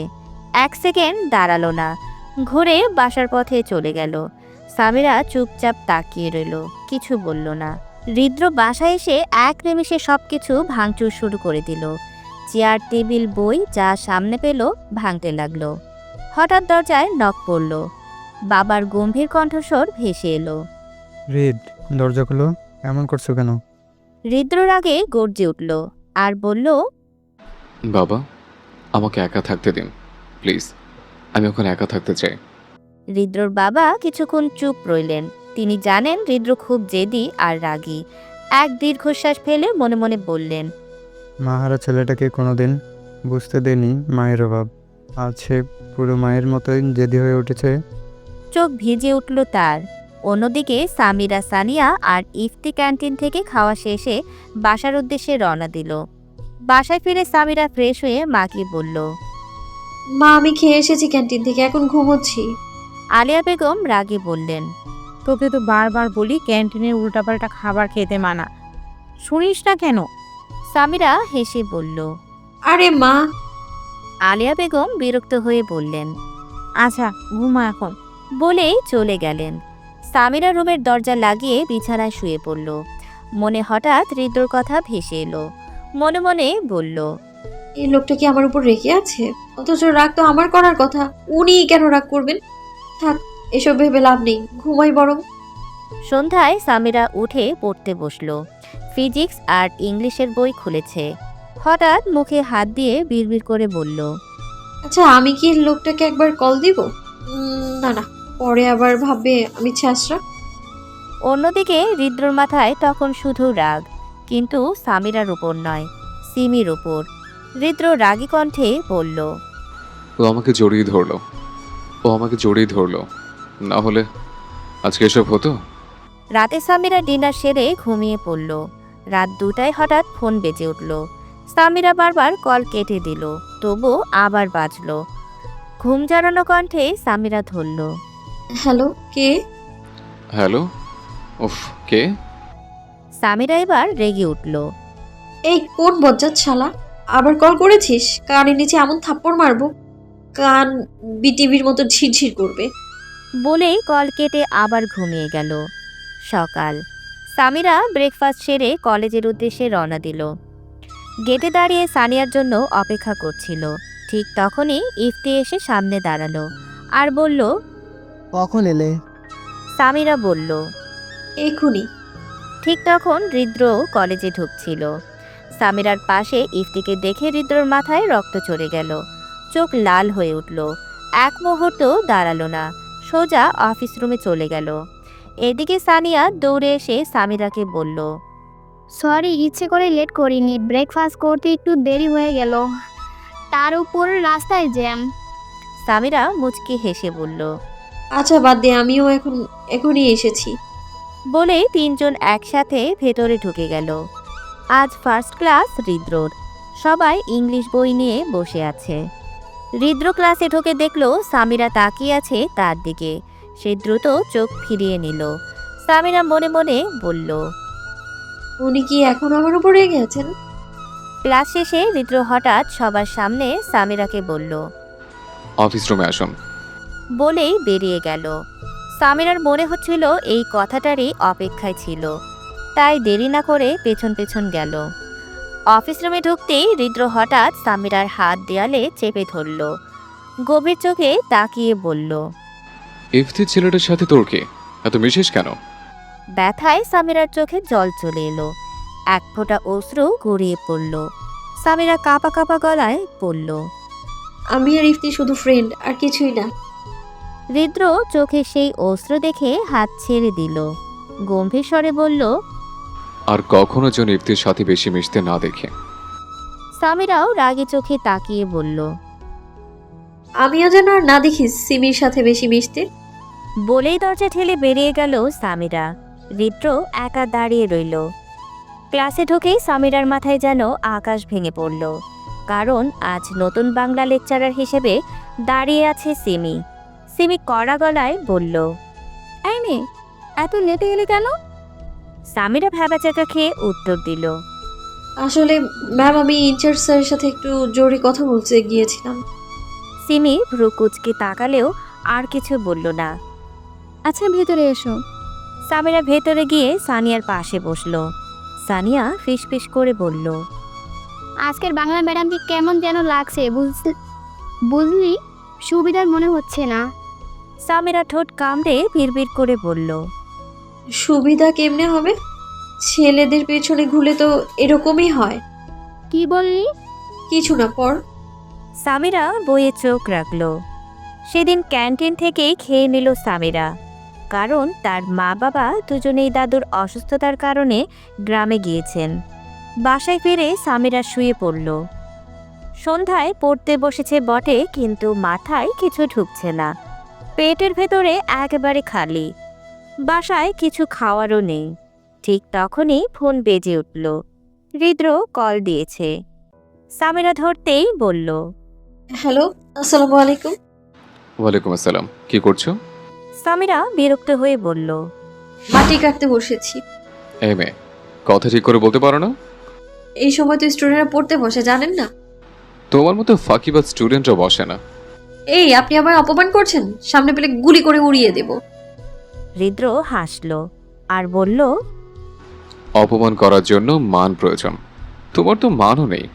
এক সেকেন্ড দাঁড়ালো না, ঘুরে বাসার পথে চলে গেল। সামিরা চুপচাপ তাকিয়ে রইল, কিছু বলল না। হৃদ্র বাসায় এসে এক নিমিষে সবকিছু ভাঙচুর শুরু করে দিল। চেয়ার, টেবিল, বই যা সামনে পেল ভাঙতে লাগলো। হঠাৎ দরজায় নক পড়ল। বাবার গম্ভীর কণ্ঠস্বর ভেসে এলো। রিদ, দরজা খুলো। এমন করছো কেন? হৃদ্রর আগে গর্জে উঠল আর বলল, বাবা, আমাকে একা থাকতে দিন প্লিজ, আমি ওখানে একা থাকতে চাই। হৃদ্রর বাবা কিছুক্ষণ চুপ রইলেন। তিনি জানেন হৃদ্র খুব জেদি আর রাগী। এক দীর্ঘশ্বাস ফেলে মনে মনে বললেন, মাহারা ছেলেটাকে কোনোদিন বুঝতে দেয়নি মায়ের অভাব। আজ সে পুরো মায়ের মতোই জেদি হয়ে উঠেছে। চোখ ভিজে উঠল তার। অন্যদিকে সামিরা, সানিয়া আর ইফতি ক্যান্টিন থেকে খাওয়া শেষে বাসার উদ্দেশ্যে রওনা দিল। বাসায় ফিরে সামিরা ফ্রেশ হয়ে মাকে বলল। মা, আমি খেয়ে এসেছি ক্যান্টিন থেকে, এখন ঘুমোচ্ছি। আলিয়া বেগম রাগে বললেন। তোকে তো বারবার বলি ক্যান্টিনের উল্টাপাল্টা খাবার খেতে মানা, শুনিস না কেন? সামিরা হেসে বলল। আরে মা। আলিয়া বেগম বিরক্ত হয়ে বললেন। আচ্ছা ঘুমা এখন। বলেই চলে গেলেন। সামিরা রুমের দরজা লাগিয়ে বিছানায় শুয়ে পড়ল। মনে হঠাৎ হৃদ্রর কথা ভেসে এলো। মনে মনে বলল, এই লোকটা কি আমার উপর রেগে আছে? অথচ রাগ তো আমার করার কথা, উনিই কেন রাগ করবেন? থাক, এসব ভেবে লাভ নেই, ঘুমাই বরং। সন্ধ্যায় সামিরা উঠে পড়তে বসল। ফিজিক্স আর ইংলিশের বই খুলেছে। হঠাৎ মুখে হাত দিয়ে বিড়বিড় করে বলল, আচ্ছা, আমি কি লোকটাকে একবার কল দিব? না না, পরে আবার ভাববে আমি ছ্যাঁচড়া। অন্যদিকে হৃদ্রর মাথায় তখন শুধু রাগ, কিন্তু সামিরার উপর নয়, সিমির উপর। হৃদ্র রাগী কণ্ঠে বলল, ও আমাকে জড়িয়ে ধরলো, না হলে আজকে এসব হতো। রাতে সামিরা ডিনার সেরে ঘুমিয়ে পড়ল। রাত 2টায় হঠাৎ ফোন বেজে উঠল। সামিরা বারবার কল কেটে দিল, তবু আবার বাজল। ঘুম জড়ানো কণ্ঠে সামিরা ধরল। হ্যালো, কে? হ্যালো, উফ, কে? সামিরা এবার রেগে উঠল। এই কোন বজ্জাত শালা, আবার কল করেছিস? কানের নিচে এমন থাপ্পড় মারবো, কান বিটিভির মতো ঝিরঝির করবে। বলেই কল কেটে আবার ঘুমিয়ে গেল। সকাল। সামিরা ব্রেকফাস্ট সেরে কলেজের উদ্দেশ্যে রওনা দিল। গেটে দাঁড়িয়ে সানিয়ার জন্য অপেক্ষা করছিল। ঠিক তখনই ইফতি এসে সামনে দাঁড়ালো আর বলল, কখন এলে? সামিরা বলল। এখুনি। ঠিক তখন হৃদ্র কলেজে ঢুকছিল। সামিরার পাশে ইফতিকে দেখে হৃদ্রর মাথায় রক্ত চড়ে গেল। চোখ লাল হয়ে উঠল। এক মুহূর্ত দাঁড়ালো না, সোজা অফিস রুমে চলে গেল। এদিকে সানিয়া দৌড়ে এসে সামিরাকে বলল, সরি, ইচ্ছে করে লেট করিনি, ব্রেকফাস্ট করতে একটু দেরি হয়ে গেল, তার উপর রাস্তায় জ্যাম। সামিরা মুচকি হেসে বলল। আচ্ছা বাদ দে, আমিও এখনই এসেছি। বলেই তিনজন একসাথে ভেতরে ঢুকে গেল। আজ ফার্স্ট ক্লাস হৃদ্রর। সবাই ইংলিশ বই নিয়ে বসে আছে। হৃদ্র ক্লাসে ঢুকে দেখলো সামিরা তাকিয়ে আছে তার দিকে। সে দ্রুত চোখ ফিরিয়ে নিল। সামিরা মনে মনে বলল, উনি কি এখন আমার উপর রেগে আছেন? ক্লাস শেষে হৃদ্র হঠাৎ সবার সামনে সামিরাকে বলল, অফিস রুমে আসুন। বলেই বেরিয়ে গেল। সামিরার মনে হচ্ছিল এই কথাটারই অপেক্ষায় ছিল, তাই দেরি না করে পেছন পেছন গেল। অফিস রুমে ঢুকতেই হৃদ্র হঠাৎ সামিরার হাত দেয়ালে চেপে ধরল। গভীর চোখে তাকিয়ে বলল, ইফতির ছেলেটার সাথে তোর কি এত মিশিস কেন? ব্যথায় সামিরার চোখে জল চলে এলো, এক ফোঁটা অশ্রু গড়িয়ে পড়ল। সামিরা কাঁপা কাঁপা গলায় বলল, আমি আর ইফতি শুধু ফ্রেন্ড, আর কিছুই না। হৃদ্র চোখে সেই অস্ত্র দেখে হাত ছেড়ে দিল। গম্ভীর স্বরে বলল, আর কখনো যেন ইফতির সাথে বেশি মিশতে না দেখে। সামিরাও রাগী চোখে তাকিয়ে বলল, আমিও যেন আর না দেখি সিমির সাথে বেশি মিশতে। বলেই দরজা ঠেলে বেরিয়ে গেল সামিরা। হৃদ্র একা দাঁড়িয়ে রইল। ক্লাসে ঢুকেই সামিরার মাথায় যেন আকাশ ভেঙে পড়ল, কারণ আজ নতুন বাংলা লেকচারার হিসেবে দাঁড়িয়ে আছে সিমি। সিমি কড়া গলায় বলল, এই মেয়ে, এত লেটে গেলে কেন? সামিরা ভ্যাবাচাকা খেয়ে উত্তর দিল, আসলে ম্যাম, আমি ইনচার্জ স্যারের সাথে একটু জরুরি কথা বলতে গিয়েছিলাম। সিমি ভ্রু কুচকে তাকালেও আর কিছু বলল না। আচ্ছা, ভেতরে এসো। সামিরা ভেতরে গিয়ে সানিয়ার পাশে বসলো। সানিয়া ফিসফিস করে বলল, আজকের বাংলা ম্যাডামকে কেমন যেন লাগছে, বুঝলি? সুবিধার মনে হচ্ছে না। সামিরা ঠোঁট কামড়ে বিড়বিড় করে বলল, সুবিধা কেমনে হবে? ছেলেদের পেছনে ঘুরে তো এরকমই হয়। কি বললি? কিছু না, পর। সামিরা বইয়ে চোখ রাখল। সেদিন ক্যান্টিন থেকেই খেয়ে নিল সামিরা, কারণ তার মা বাবা দুজনেই দাদুর অসুস্থতার কারণে গ্রামে গিয়েছেন। বাসায় ফিরে সামিরা শুয়ে পড়ল। সন্ধ্যায় পড়তে বসেছে বটে, কিন্তু মাথায় কিছু ঢুকছে না। পেটের ভেতরে একেবারে খালি। বাসায় কিছু খাওয়ারও নেই। ঠিক তখনই ফোন বেজে উঠল। হৃদ্র কল দিয়েছে। সামিরা ধরতেই বলল, হ্যালো, আসসালামু আলাইকুম। ওয়ালাইকুম আসসালাম, কি করছো? সামিরা বিরক্ত হয়ে বলল, মাটি কাটতে বসেছি। এই মেয়ে, কথা ঠিক করে বলতে পারো না? এই সময় তো স্টুডেন্টরা পড়তে বসে, জানেন না? তোমার মতো ফাঁকিবাজ স্টুডেন্টরা বসে না। এই, আপনি আমায় অপমান করছেন? সামনে পেলে গুলি করে উড়িয়ে দেব। হৃদ্র হাসল আর বলল, অপমান করার জন্য মান প্রয়োজন, তোমার তো মানও নেই।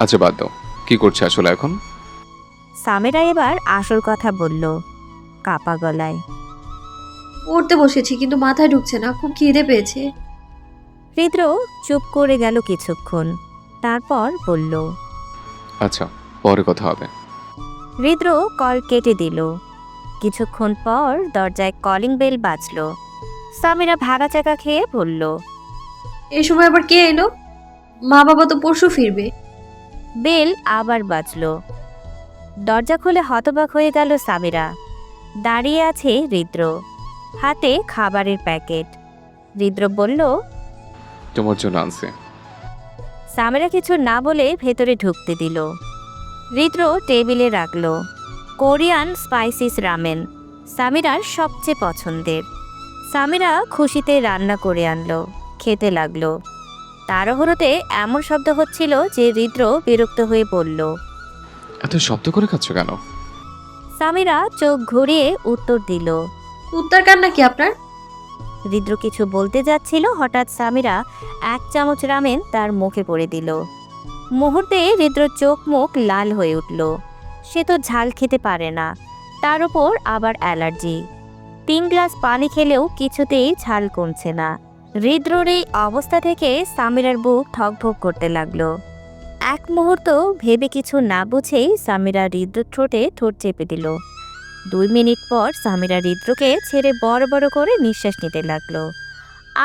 আচ্ছা বাদ দাও, কি করছে আসলে এখন? সামিরা এবার আসল কথা বলল কাপা গলায়। পড়তে বসেছি, কিন্তু মাথায় ঢুকছে না, খুব খিদে পেয়েছে। হৃদ্র চুপ করে গেল কিছুক্ষণ, তারপর বলল, আচ্ছা, পরে কথা হবে। হৃদ্র কল কেটে দিল। কিছুক্ষণ পর দরজায় কলিং বেল বাজল। সামিরা ভাগাচাকা খেয়ে বলল, এই সময় আবার কে এলো? মা বাবা তো পরশু ফিরবে। বেল আবার বাজল। দরজা খুলে হতবাক হয়ে গেল সামিরা। দাঁড়িয়ে আছে হৃদ্র, হাতে খাবারের প্যাকেট। হৃদ্র বলল, তোমার জন্য আনছে। সামিরা কিছু না বলে ভেতরে ঢুকতে দিল। হৃদ্র টেবিলে রাখল কোরিয়ান স্পাইসিস রামেন, সামিরার সবচেয়ে পছন্দের। সামিরা খুশিতে রান্না করে আনলো, খেতে লাগলো। তাড়াহুড়োতে এমন শব্দ হচ্ছিল যে হৃদ্র বিরক্ত হয়ে বলল, এত শব্দ করে খাচ্ছ কেন? সামিরা চোখ ঘুরিয়ে উত্তর দিল, কুত্তার কান্না কি আপনার? হৃদ্র কিছু বলতে যাচ্ছিল, হঠাৎ সামিরা 1 চামচ রামেন তার মুখে পড়ে দিল। মুহূর্তে হৃদ্র চোখ মুখ লাল হয়ে উঠল। সে তো ঝাল খেতে পারে না, তার উপর আবার অ্যালার্জি। 3 গ্লাস পানি খেলেও কিছুতেই ঝাল কমছে না। হৃদ্রর এই অবস্থা থেকে সামিরার বুক ঠকভক করতে লাগলো। এক মুহূর্ত ভেবে কিছু না বুঝেই সামিরা হৃদ্রর ঠোঁটে ঠোঁট চেপে দিল। 2 মিনিট পর সামিরা হৃদ্রকে ছেড়ে বড় বড় করে নিঃশ্বাস নিতে লাগলো।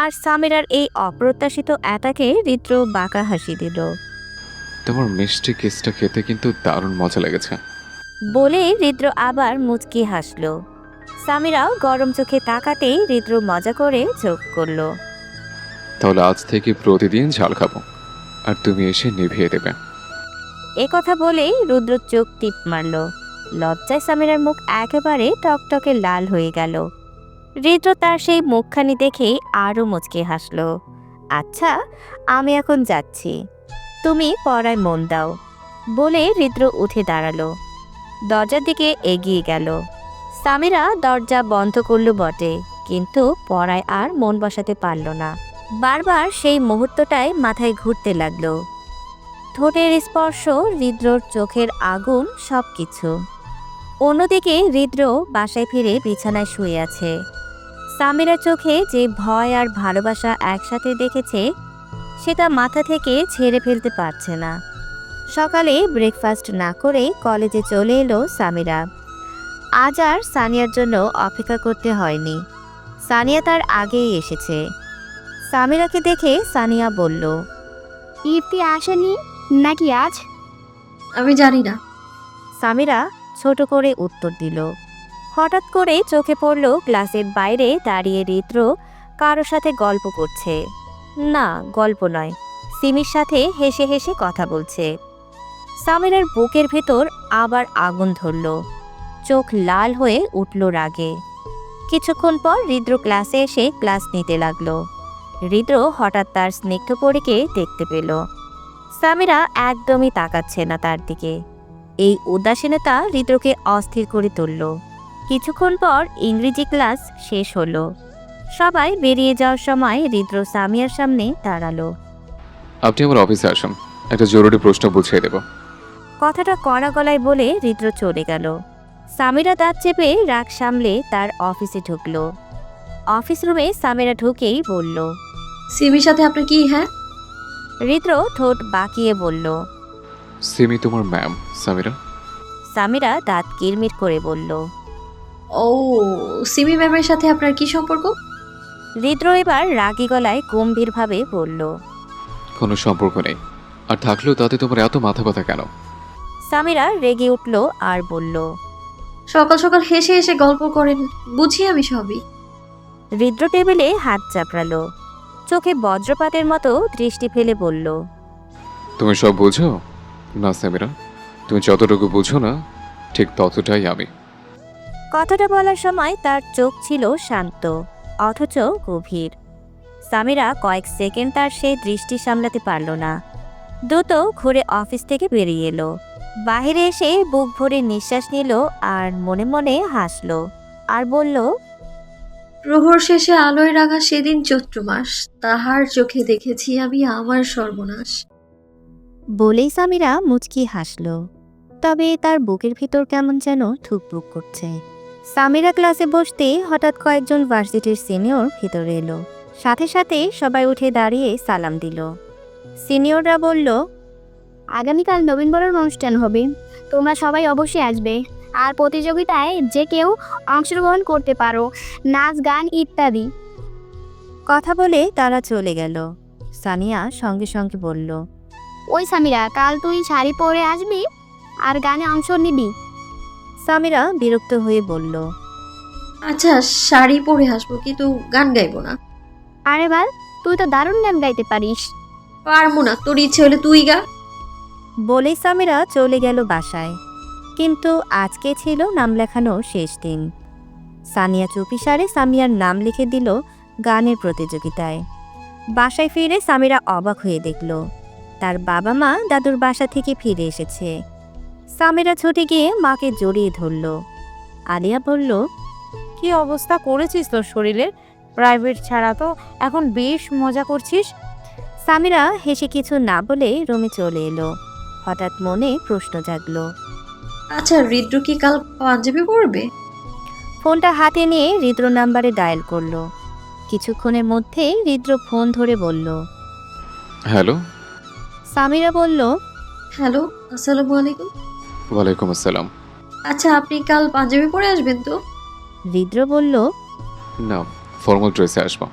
আর সামিরার এই অপ্রত্যাশিত অ্যাটাকে হৃদ্র বাঁকা হাসি দিল। তোমার মিষ্টি কেসটা খেতে কিন্তু দারুণ মজা লেগেছে। বলে হৃদ্র আবার মুচকি হাসল। সামিরাও গরম চোখে তাকাতেই হৃদ্র মজা করে চোখ করল। তাহলে আজ থেকে প্রতিদিন ঝাল খাবো, আর তুমি এসে নিভিয়ে দেবে। এ কথা বলেই রুদ্র চোখ টিপ মারল। লজ্জায় সামিরার মুখ একেবারে টকটকে লাল হয়ে গেল। হৃদ্র তার সেই মুখখানি দেখেই আরও মুচকি হাসল। আচ্ছা, আমি এখন যাচ্ছি, তুমি পড়ায় মন দাও বলে হৃদ্র উঠে দাঁড়ালো, দরজার দিকে এগিয়ে গেল। সামিরা দরজা বন্ধ করলো বটে, কিন্তু পড়ায় আর মন বসাতে পারল না। বারবার সেই মুহূর্তটাই মাথায় ঘুরতে লাগলো, ঠোঁটের স্পর্শ, হৃদ্রর চোখের আগুন, সবকিছু। অন্যদিকে হৃদ্র বাসায় ফিরে বিছানায় শুয়ে আছে। সামিরার চোখে যে ভয় আর ভালোবাসা একসাথে দেখেছে, সেটা মাথা থেকে ছেড়ে ফেলতে পারছে না। সকালে ব্রেকফাস্ট না করে কলেজে চলে এলো সামিরা। আজ আর সানিয়ার জন্য অপেক্ষা করতে হয়নি, সানিয়া তার আগেই এসেছে। সামিরাকে দেখে সানিয়া বলল, ইফতি আসেনি নাকি আজ? আমি জানি না। সামিরা ছোট করে উত্তর দিল। হঠাৎ করে চোখে পড়ল ক্লাসের বাইরে দাঁড়িয়ে হৃদ্র কারোর সাথে গল্প করছে। না, গল্প নয়, সিমির সাথে হেসে হেসে কথা বলছে। সামিরার বুকের ভেতর আবার আগুন ধরল, চোখ লাল হয়ে উঠল রাগে। কিছুক্ষণ পর হৃদ্র ক্লাসে এসে ক্লাস নিতে লাগলো। হৃদ্র হঠাৎ তার স্নিগ্ধ পরীকে দেখতে পেল। সামিরা একদমই তাকাচ্ছে না তার দিকে। এই উদাসীনতা হৃদ্রকে অস্থির করে তুলল। কিছুক্ষণ পর ইংরেজি ক্লাস শেষ হলো। সবাই বেরিয়ে যাওয়ার সময় হৃদ্র সামিয়ার সামনে দাঁড়ালো। আপনি আমার অফিসে আসুন, একটা জরুরি প্রশ্ন বুঝিয়ে দেব। কথাটা কড়া গলায় বলে হৃদ্র চলে গেল। সামিরা দাঁত চেপে রাগ সামলে তার অফিসে ঢুকলো। অফিস রুমে সামিরা ঢুকেই বলল, সিমির সাথে আপনার কি? হ্যাঁ, হৃদ্র ঠোঁট বাঁকিয়ে বলল। সিমি তোমার ম্যাম সামিরা। সামিরা দাঁত কিরমির করে বলল। ও, সিমি ম্যামের সাথে আপনার কি সম্পর্ক? হৃদ্র এবার রাগী গলায় গম্ভীরভাবে বলল। কোনো সম্পর্ক নেই, আর থাকলেও তাতে তোমার এত মাথা ব্যথা কেন? সামিরা রেগে উঠল আর বলল। সকাল সকাল হেসে হেসে গল্প করেন, বুঝি আমি সবই। হৃদ্র টেবিলে হাত চাপড়ালো, চোখে বজ্রপাতের মতো দৃষ্টি ফেলে বলল। তুমি সব বুঝো না সামিরা, তুমি যতটুকু বুঝো না ঠিক ততটাই আমি। কথাটা বলার সময় তার চোখ ছিল শান্ত অথচ গভীর। সামিরা কয়েক সেকেন্ড তার সেই দৃষ্টি সামলাতে পারল না। দ্রুত ঘুরে অফিস থেকে বেরিয়ে এলো। বাহিরে এসে বুক ভরে নিঃশ্বাস নিল আর মনে মনে হাসল আর বলল, প্রহর শেষে আলোয় রাঙা সেদিন চৈত্র মাস, তাহার চোখে দেখেছি আমি আমার সর্বনাশ। বলেই সামিরা মুচকি হাসল, তবে তার বুকের ভিতর কেমন যেন ঠুকপুক করছে। সামিরা ক্লাসে বসতে হঠাৎ কয়েকজন ভার্সিটির সিনিয়র ভিতরে এলো। সাথে সাথে সবাই উঠে দাঁড়িয়ে সালাম দিল। সিনিয়ররা বলল, আগামীকাল নবীনবরণ অনুষ্ঠান হবে, তোমরা সবাই অবশ্যই আসবে। আর প্রতিযোগিতায় যে কেউ অংশগ্রহণ করতে পারো, নাচ, গান ইত্যাদি। কথা বলে তারা চলে গেল। সানিয়া সঙ্গে সঙ্গে বলল, ওই সামিরা, কাল তুই শাড়ি পরে আসবি আর গানে অংশ নিবি। সামিরা বিরক্ত হয়ে বলল, আচ্ছা, শাড়ি পরে আসবো, কিন্তু গান গাইবো না। আরে বাল, তুই তো দারুণ গান গাইতে পারিস। পারবো না, তোর ইচ্ছে হলে তুই গা। বলেই সামিরা চলে গেল বাসায়। কিন্তু আজকে ছিল নাম লেখানো শেষ দিন। সানিয়া চুপিসারে সামিয়ার নাম লিখে দিল গানের প্রতিযোগিতায়। বাসায় ফিরে সামিরা অবাক হয়ে দেখল তার বাবা মা দাদুর বাসা থেকে ফিরে এসেছে। সামিরা ছুটে গিয়ে মাকে জড়িয়ে ধরল। আলিয়া বলল, কি অবস্থা করেছিস তোর শরীরের? প্রাইভেট ছাড়া তো এখন বেশ মজা করছিস। সামিরা হেসে কিছু না বলে রুমে চলে এলো। হঠাৎ মনে প্রশ্ন জাগলো। আচ্ছা, হৃদ্র কি কাল পাঞ্জাবি পরবে? ফোনটা হাতে নিয়ে হৃদ্র নাম্বারে ডায়াল করলো। কিছুক্ষণের মধ্যে হৃদ্র ফোন ধরে বলল, হ্যালো। সামিরা বলল, হ্যালো, আসসালামু আলাইকুম। ওয়ালাইকুম আসসালাম। আচ্ছা, আপনি কাল পাঞ্জাবি পরে আসবেন তো? হৃদ্র বলল। না, ফর্মাল ড্রেসে আসবো।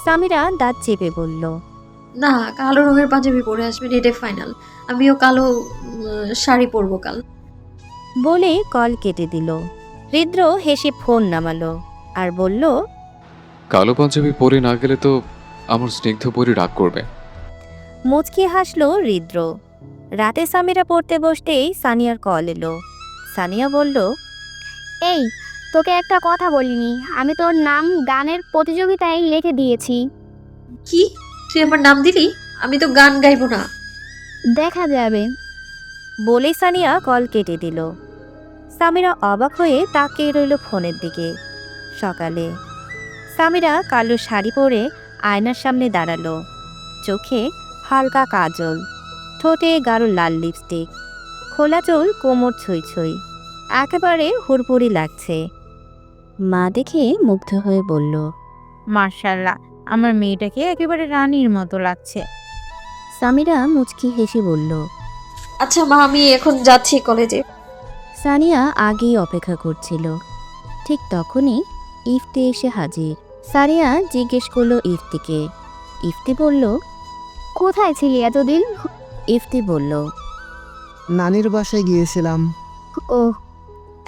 সামিরা দাঁত চেপে বলল, না, কালো রঙের পাঞ্জাবি পরে আসবেন, এটাই ফাইনাল। আমিও কালো শাড়ি পরবো কাল। বলে কল কেটে দিল। হৃদ্র হেসে ফোন নামালো আর বলল, কালো পাঞ্জাবি পরে না গেলে তো আমার স্নিগ্ধ পরি রাগ করবে। মুচকি হাসলো হৃদ্র। রাতে সামিরা পড়তে বসতেই সানিয়ার কল এলো। সানিয়া বলল, এই, তোকে একটা কথা বলিনি, আমি তোর নাম গানের প্রতিযোগিতায় লিখে দিয়েছি। কি তুই আমার নাম দিলি? আমি তো গান গাইবো না। দেখা যাবে। বলে সানিয়া কল কেটে দিল। সামিরা অবাক হয়ে তাকিয়ে রইল ফোনের দিকে। সকালে সামিরা কালো শাড়ি পরে আয়নার সামনে দাঁড়ালো। চোখে হালকা কাজল, ঠোঁটে গাঢ় লাল লিপস্টিক, খোলা চুল কোমর ছুঁই ছুঁই, একেবারে হুড়পুড়ি লাগছে। মা দেখে মুগ্ধ হয়ে বলল, মার্শাল্লাহ, আমার মেয়েটাকে একেবারে রানীর মতো লাগছে। সামিরা মুচকি হেসে বলল। আচ্ছা মা, আমি এখন যাচ্ছি কলেজে। সানিয়া আগেই অপেক্ষা করছিল। ঠিক তখনই ইফতি এসে হাজির। সানিয়া জিজ্ঞেস করলো ইফতিকে। ইফতি বলল, কোথায় ছিলি এতদিন? ইফতি বলল, নানির বাসায় গিয়েছিলাম। ও,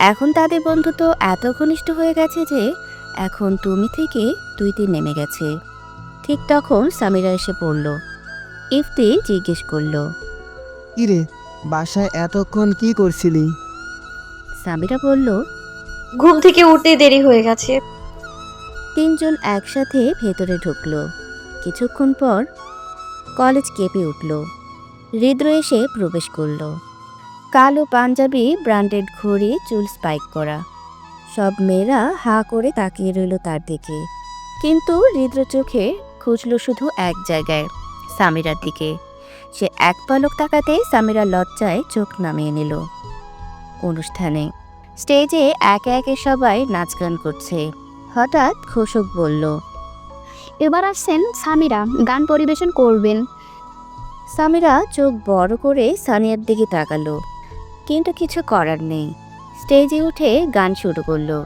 এখন তাদের বন্ধুত্ব এত ঘনিষ্ঠ হয়ে গেছে যে এখন তুমি থেকে তুইতে নেমে গেছে। ঠিক তখন সামিরা এসে পড়ল। ইফতি জিজ্ঞেস করলো, কিরে, বাসায় এতক্ষণ কি করছিলি? সামিরা বলল, ঘুম থেকে উঠতে দেরি হয়ে গেছে। তিনজন একসাথে ভেতরে ঢুকলো। কিছুক্ষণ পর কলেজ কেঁপে উঠল। হৃদ্র এসে প্রবেশ করল। কালো পাঞ্জাবি, ব্র্যান্ডেড ঘড়ি, চুল স্পাইক করা। সব মেয়েরা হা করে তাকিয়ে রইল তার দিকে। কিন্তু হৃদ্র চোখে খুঁজল শুধু এক জায়গায়, সামিরার দিকে। সে এক পলক তাকাতেই সামিরা লজ্জায় চোখ নামিয়ে নিল। অনুষ্ঠানে স্টেজে একে একে সবাই নাচ গান করছে। হঠাৎ ঘোষক বলল, এবার আসছেন সামিরা, গান পরিবেশন করবেন। সামিরা চোখ বড় করে সানিয়ার দিকে তাকালো, কিন্তু কিছু করার নেই। স্টেজে উঠে গান শুরু করলো।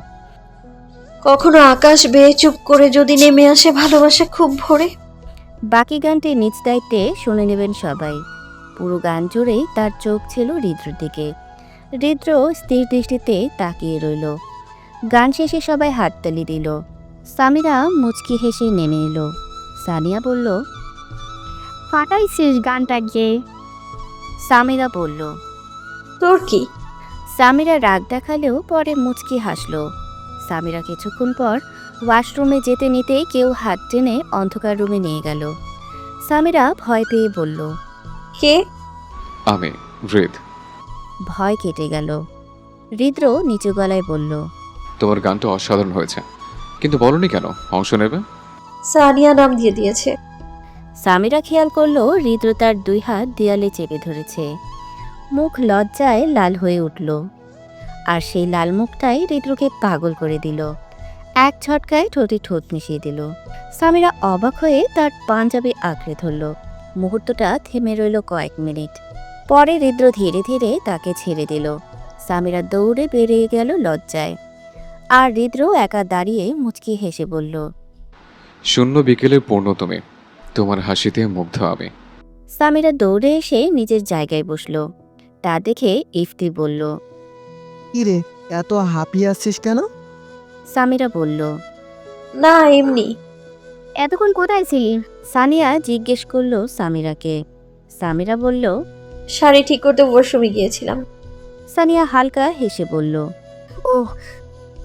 কখনো আকাশ বেয়ে চুপ করে যদি নেমে আসে ভালোবাসা খুব ভোরে। বাকি গানটি নিজ দায়িত্বে শুনে নেবেন সবাই। পুরো গান জুড়েই তার চোখ ছিল হৃদ্রর দিকে। হৃদ্র স্থির দৃষ্টিতে তাকিয়ে রইল। গান শেষে সবাই হাততালি দিল। সামিরা মুচকি হেসে নেমে এলো। সানিয়া বলল, ফাটাইছিস গানটা গিয়ে। সামিরা বলল, তোর কি? সামিরা রাগ দেখালেও পরে মুচকি হাসলো। সামিরা কিছুক্ষণ পর ওয়াশরুমে যেতে নিতেই কেউ হাত টেনে অন্ধকার রুমে নিয়ে গেল। সামিরা ভয় পেয়ে বলল, কে? আমি হৃদ। ভয় কেটে গেল। হৃদ্র নিচু গলায় বলল, তোমার গানটা অসাধারণ হয়েছে, কিন্তু বলনি কেন অংশ নেবে? সানিয়া নাম দিয়ে দিয়েছে। সামিরা খেয়াল করলো হৃদ্র তার দুই হাত দেয়ালে চেপে ধরেছে। মুখ লজ্জায় লাল হয়ে উঠল। আর সেই লাল মুখটাই হৃদ্রকে পাগল করে দিল। এক ঝটকায় ঠোঁটে ঠোঁট মিশিয়ে দিল। সামিরা অবাক হয়ে তার পাঞ্জাবি আঁকড়ে ধরল। মুহূর্তটা থেমে রইল কয়েক মিনিট। পরে হৃদ্র ধীরে ধীরে তাকে ছেড়ে দিল। সামিরা দৌড়ে বেরিয়ে গেল লজ্জায়। আর হৃদ্র একা দাঁড়িয়ে মুচকি হেসে বলল, শূন্য বিকেলের পূর্ণ তুমি, তোমার হাসিতে মুগ্ধ আমি। সামিরা দৌড়ে এসে নিজের জায়গায় বসল। তা দেখে ইফতি বলল, কিরে, এত হাঁপিয়ে আসছিস কেন? সামিরা বলল, না এমনি। এতক্ষণ কোথায় ছিলি? সানিয়া জিজ্ঞেস করলো সামিরাকে। সামিরা বলল, শাড়ি ঠিক করতে ওয়াশরুমে গিয়েছিলাম। সানিয়া হালকা হেসে বলল, ওহ।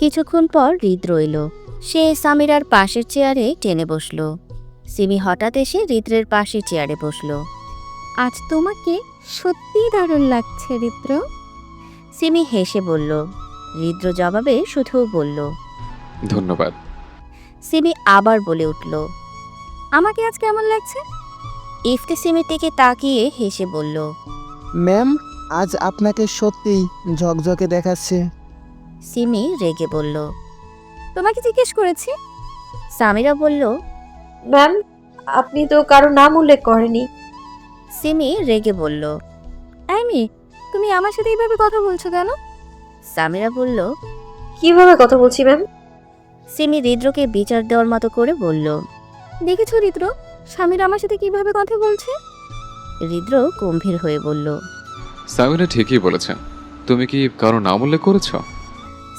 কিছুক্ষণ পর হৃদ্র এলো। সে সামিরার পাশের চেয়ারে টেনে বসল। সিমি হঠাৎ এসে হৃদ্রের পাশের চেয়ারে বসল। আজ তোমাকে সত্যিই দারুণ লাগছে হৃদ্র। সিমি হেসে বলল। হৃদ্র জবাবে শুধু বলল, ধন্যবাদ। সিমি আবার বলে উঠল, আমাকে আজ কেমন লাগছে? ইফতি সিমির দিকে তাকিয়ে হেসে বলল, ম্যাম, আজ আপনাকে সত্যিই ঝকঝকে দেখাচ্ছে। সিমি রেগে বলল। তোমাকে জিজ্ঞেস করেছি। সামিরা বলল, ম্যাম, আপনি তো কারো নাম উল্লেখ করেনি। সিমি রেগে বলল। এই মেয়ে, তুমি আমার সাথে এইভাবে কথা বলছো কেন? সামিরা বলল। কিভাবে কথা বলছি ম্যাম? সিমি হৃদ্রকে বিচার দেওয়ার মতো করে বলল, দেখেছো হৃদ্র, স্বামীর আমার সাথে কিভাবে কথা বলছে? হৃদ্র গম্ভীর হয়ে বলল। সামিরা ঠিকই বলেছে, তুমি কি কারো নাম উল্লেখ করেছ?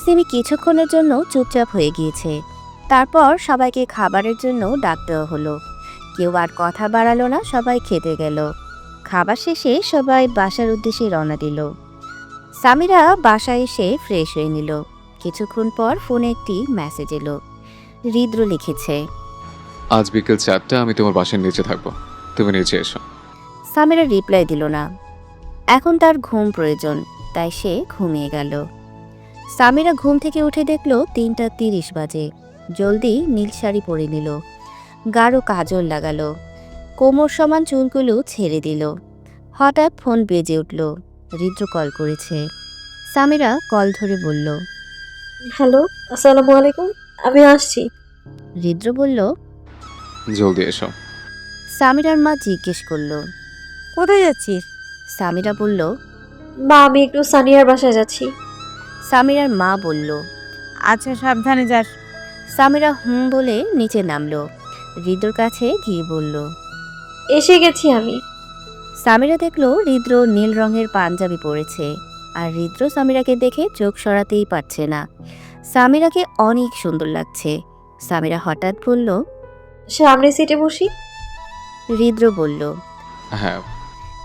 সিমি কিছুক্ষণের জন্য চুপচাপ হয়ে গিয়েছে। তারপর সবাইকে খাবারের জন্য ডাক দেওয়া হলো। কেউ আর কথা বাড়ালো না, সবাই খেতে গেল। খাবার শেষে সবাই বাসার উদ্দেশ্যে রওনা দিল। সামিরা বাসায় এসে ফ্রেশ হয়ে নিল। কিছুক্ষণ পর ফোনে একটি মেসেজ এলো। হৃদ্র লিখেছে, আজ বিকেল 4টা আমি তোমার বাসার নিচে থাকবো, তুমি নিচে এসো। সামিরা রিপ্লাই দিল না। এখন তার ঘুম প্রয়োজন, তাই সে ঘুমিয়ে গেল। সামিরা ঘুম থেকে উঠে দেখল 3:30 বাজে। জলদি নীল শাড়ি পরে নিল, গাঢ় কাজল লাগালো, কোমর সমান চুলগুলো ছেড়ে দিল। হঠাৎ ফোন বেজে উঠল। হৃদ্র কল করেছে। সামিরা কল ধরে বলল, হ্যালো, আসসালামু আলাইকুম, আমি আসছি। হৃদ্র বলল। জলদি এসো। সামিরার মা জিজ্ঞেস করল, কোথায় যাচ্ছিস? সামিরা বলল। মা, আমি একটু সানিয়ার বাসায় যাচ্ছি। সামিরার মা বলল। আচ্ছা, সাবধানে যাস। সামিরা হুম বলে নিচে নামলো। হৃদ্রর কাছে গিয়ে বলল, এসে গেছি আমি। সামিরা দেখলো হৃদ্র নীল রঙের পাঞ্জাবি পরেছে, আর হৃদ্র সামিরাকে দেখে চোখ সরাতেই পারছে না। সামিরাকে অনেক সুন্দর লাগছে। সামিরা হঠাৎ বলল, সামনে সিটে বসি। হৃদ্র বলল। হ্যাঁ।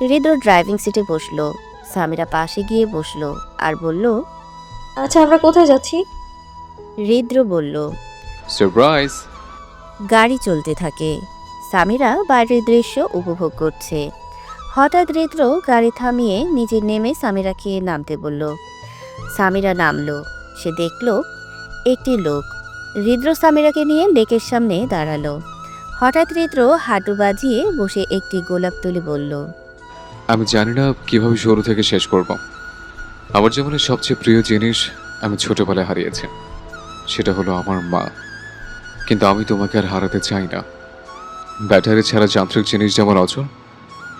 হৃদ্র ড্রাইভিং সিটে বসলো। সামিরা পাশে গিয়ে বসলো আর বলল, আচ্ছা, আমরা কোথায় যাচ্ছি? হৃদ্র বলল। সারপ্রাইজ। গাড়ি চলতে থাকে। সামিরা বাইরের দৃশ্য উপভোগ করছে। হঠাৎ হৃদ্র গাড়ি থামিয়ে নিচে নেমে সামিরাকে নামতে বলল। সামিরা নামলো। সে দেখল একটি লোক। হৃদ্র সামিরাকে নিয়ে লেকের সামনে দাঁড়ালো। হঠাৎ হৃদ্র হাঁটু বাজিয়ে বসে একটি গোলাপ তুলে বলল, আমি জানি না কিভাবে শুরু থেকে শেষ করব। আমার জীবনের সবচেয়ে প্রিয় জিনিস আমি ছোটবেলায় হারিয়েছি, সেটা হলো আমার মা। কিন্তু আমি তোমাকে আর হারাতে চাই না। ব্যাটারি ছাড়া যান্ত্রিক জিনিস যেমন অচল,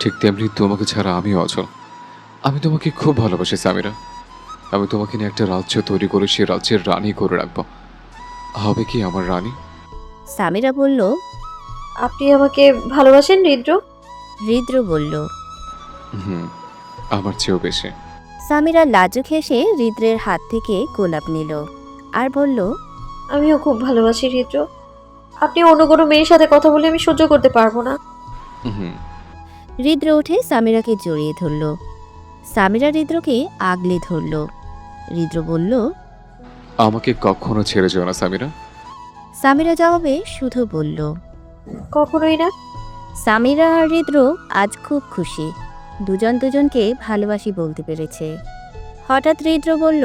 ঠিক তেমনি তোমাকে ছাড়া আমিও অচল। আমি তোমাকে খুব ভালোবাসি সামিরা। আমি তোমাকে নিয়ে একটা রাজ্য তৈরি করে সেই রাজ্যের রানী করে রাখবো। হবে কি আমার রানী? সামিরা বলল। আপনি আমাকে ভালোবাসেন হৃদ্র? হৃদ্র বলল। হুম, আমার চেয়েও বেশি। সামিরা লাজুক হেসে হৃদ্রের হাত থেকে গোলাপ নিল আর বলল, আমিও খুব ভালোবাসি হৃদ্র। আপনি অন্য কোনো মেয়ের সাথে কথা বলে আমি সহ্য করতে পারবো না। হুম। হৃদ্র উঠে সামিরাকে জড়িয়ে ধরল। সামিরা হৃদ্রকে আগলে ধরল। হৃদ্র বলল, আমাকে কখনো ছেড়ে যেও না সামিরা। সামিরা জবাবে শুধু বলল, কখনোই না। সামিরা আর হৃদ্র আজ খুব খুশি। দুজন দুজনকে ভালোবাসি বলতে পেরেছে। হঠাৎ হৃদ্র বলল,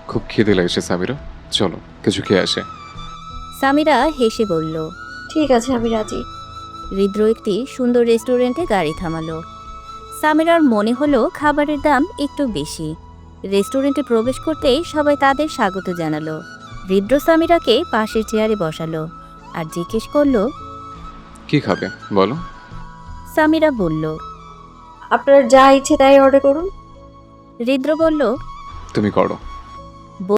খুব খিদে লাগছে সামিরা, চলো কিছু খেয়ে আসে। সামিরা হেসে বলল, ঠিক আছে, আমি রাজি। হৃদ্র একটি সুন্দর রেস্টুরেন্টে গাড়ি থামালো। সামিরার মনে হলো খাবারের দাম একটু বেশি। রেস্টুরেন্টে প্রবেশ করতেই সবাই তাদের স্বাগত জানালো। হৃদ্র সামিরাকে পাশের চেয়ারে বসালো আর জিজ্ঞেস করলো, কি খাবে বলো? সামিরা বলল। আপনার যা ইচ্ছে তাই অর্ডার করুন। হৃদ্র বলল, তুমি করো।